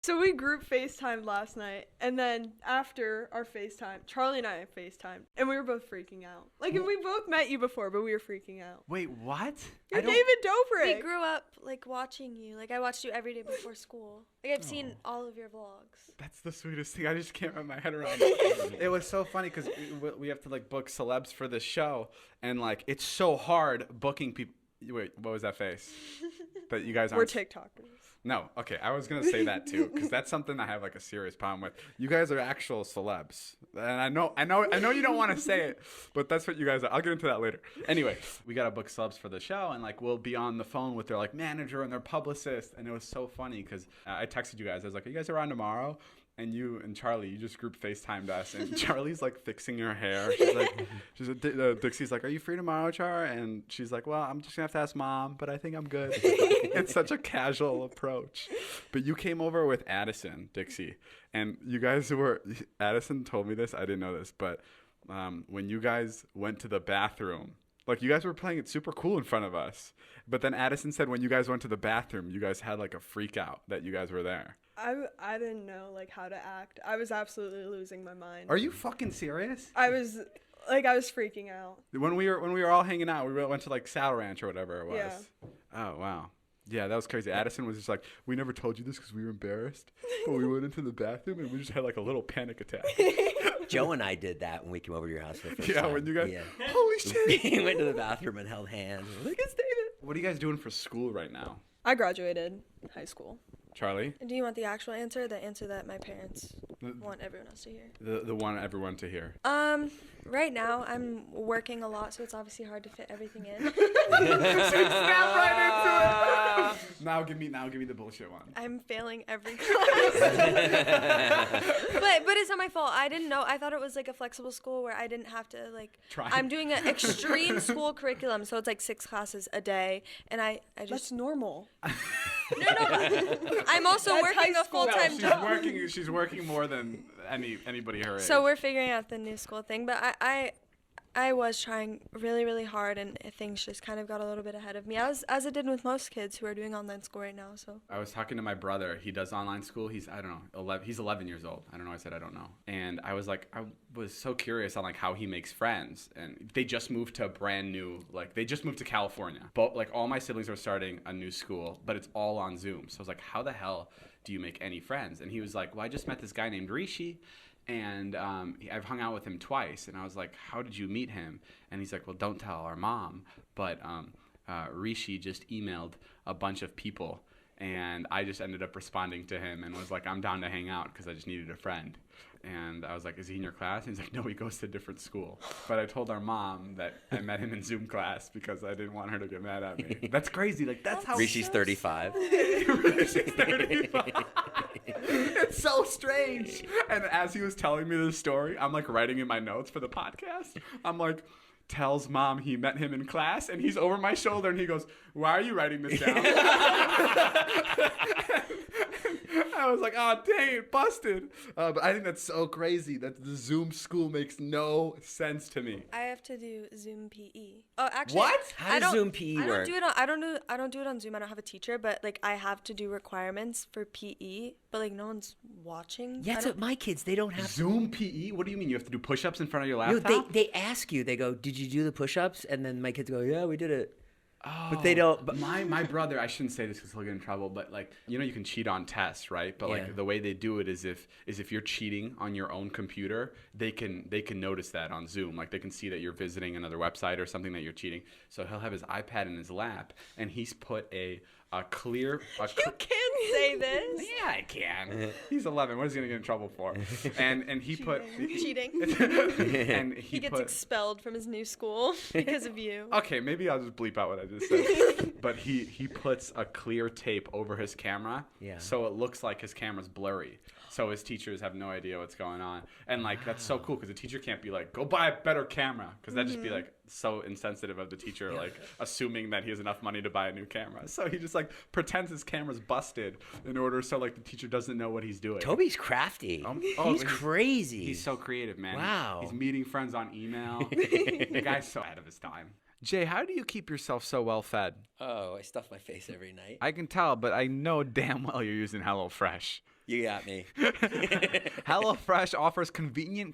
So we group FaceTimed last night, and then after our FaceTime, Charlie and I FaceTimed, and we were both freaking out. Like, and we both met you before, but we were freaking out. Wait, what? You're David Dobrik. We grew up, like, watching you. Like, I watched you every day before school. Like, I've seen all of your vlogs. That's the sweetest thing. I just can't wrap my head around it. It was so funny because we have to, like, book celebs for this show, and, like, it's so hard booking people. Wait, what was that face? That you guys aren't... We're TikTokers. No, okay, I was going to say that too, because that's something I have like a serious problem with. You guys are actual celebs, and I know you don't want to say it, but that's what you guys are. I'll get into that later. Anyway, we got to book celebs for the show, and like we'll be on the phone with their like manager and their publicist, and it was so funny because I texted you guys. I was like, "Are you guys around tomorrow?" And you and Charlie, you just group FaceTimed us, and Charlie's like fixing her hair. Dixie's like, "Are you free tomorrow, Char?" And she's like, "Well, I'm just gonna have to ask Mom, but I think I'm good." It's such a casual approach. But you came over with Addison, Dixie, and you guys were. Addison told me this. I didn't know this, but when you guys went to the bathroom, like you guys were playing it super cool in front of us. But then Addison said when you guys went to the bathroom, you guys had like a freak out that you guys were there. I didn't know like how to act. I was absolutely losing my mind. Are you fucking serious? I was freaking out. When we were all hanging out, we went to like Saddle Ranch or whatever it was. Yeah. Oh wow. Yeah, that was crazy. Addison was just like, we never told you this because we were embarrassed, but we went into the bathroom and we just had like a little panic attack. Joe and I did that when we came over to your house for the first time. Yeah, when you guys, holy shit. We went to the bathroom and held hands. We're like, it's David. What are you guys doing for school right now? I graduated high school. Charlie? Do you want the actual answer, the answer that my parents want everyone else to hear? The one everyone to hear. Right now I'm working a lot, so it's obviously hard to fit everything in. Snap right into it. Now give me the bullshit one. I'm failing every class. but it's not my fault. I didn't know. I thought it was like a flexible school where I didn't have to like. Try. I'm doing an extreme school curriculum, so it's like 6 classes a day, and I just. That's normal. No. I'm also That's working high a school. full-time job. She's working more than anybody her age. So we're figuring out the new school thing, but I was trying really, really hard, and things just kind of got a little bit ahead of me, as it did with most kids who are doing online school right now. So I was talking to my brother. He does online school. He's, I don't know, 11. He's 11 years old. I don't know. I said I don't know. And I was like, I was so curious on like how he makes friends. And they just moved to a brand new, like they just moved to California. But like all my siblings are starting a new school, but it's all on Zoom. So I was like, how the hell do you make any friends? And he was like, well, I just met this guy named Rishi. And I've hung out with him twice. And I was like, how did you meet him? And he's like, well, don't tell our mom. But Rishi just emailed a bunch of people. And I just ended up responding to him and was like, I'm down to hang out because I just needed a friend. And I was like, is he in your class? And he's like, no, he goes to a different school. But I told our mom that I met him in Zoom class because I didn't want her to get mad at me. That's crazy. Like, that's how... Rishi's 35. Rishi's 35. It's so strange. And as he was telling me this story, I'm like writing in my notes for the podcast. I'm like, tells mom he met him in class, and he's over my shoulder and he goes, why are you writing this down? I was like, oh, dang it, busted. But I think that's so crazy that the Zoom school makes no sense to me. I have to do Zoom PE. Oh, actually, What? How does Zoom PE work? I don't do it on Zoom. I don't have a teacher, but like I have to do requirements for PE, but like no one's watching. Yeah, so my kids, they don't have Zoom PE? What do you mean? You have to do push-ups in front of your No, laptop? they ask you. They go, "Did you do the push-ups?" And then my kids go, "Yeah, we did it." Oh, But they don't. But my brother, I shouldn't say this because he'll get in trouble, but like, you know, you can cheat on tests, right? But Yeah. like the way they do it is if you're cheating on your own computer, they can notice that on Zoom. Like they can see that you're visiting another website or something that you're cheating. So he'll have his iPad in his lap and he's put a clear. You can say this. Yeah, I can. He's 11. What is he gonna get in trouble for? And he put Cheating. and He gets put, expelled from his new school because of you. Okay, maybe I'll just bleep out what I just said. But he puts a clear tape over his camera, Yeah. so it looks like his camera's blurry. So his teachers have no idea what's going on. And like that's so cool because the teacher can't be like, go buy a better camera, because that'd just be like so insensitive of the teacher, like assuming that he has enough money to buy a new camera. So he just like pretends his camera's busted in order so like the teacher doesn't know what he's doing. Toby's crafty. He's crazy. He's so creative, man. Wow. He's meeting friends on email. The guy's so ahead of his time. Jay, how do you keep yourself so well fed? Oh, I stuff my face every night. I can tell, but I know damn well you're using HelloFresh. You got me. HelloFresh offers convenient